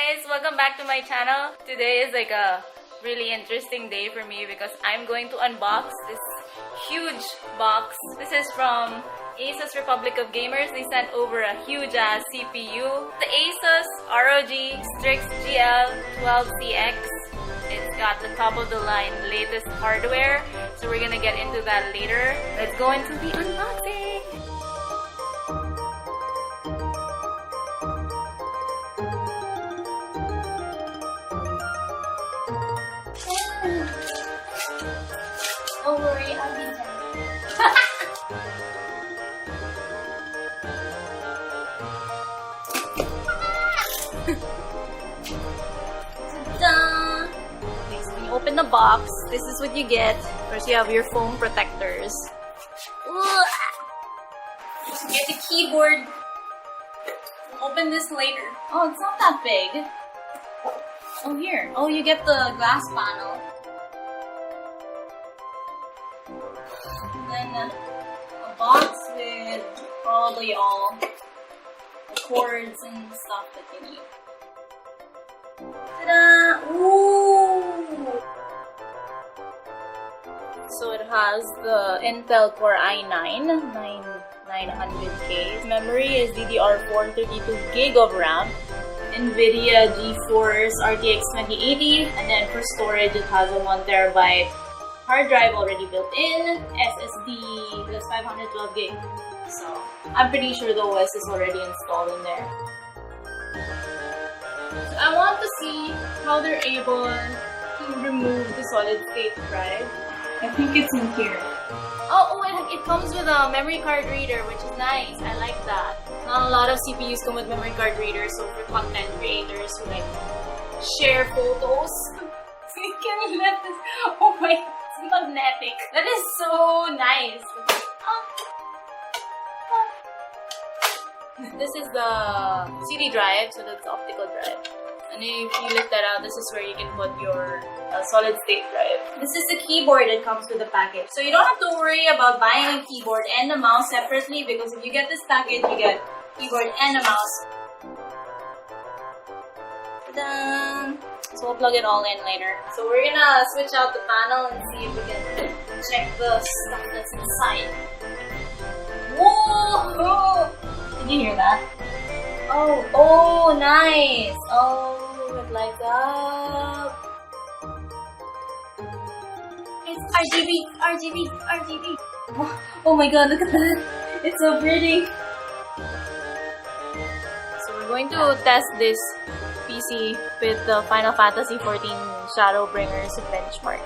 guys! Welcome back to my channel. Today is like a really interesting day for me because I'm going to unbox this huge box. This is from ASUS Republic of Gamers. They sent over a huge ass CPU. The ASUS ROG Strix GL12CX. It's got the top of the line latest hardware. So we're gonna get into that later. Let's go into the unboxing! Don't worry, I'll be there. Ta-da! Okay, so when you open the box, this is what you get. First, you have your foam protectors. Just get the keyboard. We'll open this later. Oh, it's not that big. Oh, here. Oh, you get the glass panel. And then a box with probably all the cords and stuff that you need. Ta-da! Ooh! So it has the Intel Core i9 9900K. Memory is DDR4 32GB of RAM. NVIDIA GeForce RTX 2080. And then for storage, it has a 1TB hard drive already built in, SSD plus 512GB. So I'm pretty sure the OS is already installed in there. So I want to see how they're able to remove the solid state drive. I think it's in here. Oh, it comes with a memory card reader, which is nice. I like that. Not a lot of CPUs come with memory card readers, so for content creators who like share photos, so you can let this. Oh my. Magnetic. That is so nice. This is the CD drive, so that's the optical drive. And if you lift that out, this is where you can put your solid state drive. This is the keyboard that comes with the package. So you don't have to worry about buying a keyboard and a mouse separately because if you get this package, you get keyboard and a mouse. Ta-da! So we'll plug it all in later. So we're gonna switch out the panel and see if we can check the stuff that's inside. Whoa! Did you hear that? Oh, nice! Oh, it lights up. It's RGB. Oh my god, look at that! It's so pretty. So we're going to test this PC with the Final Fantasy XIV Shadowbringers benchmark.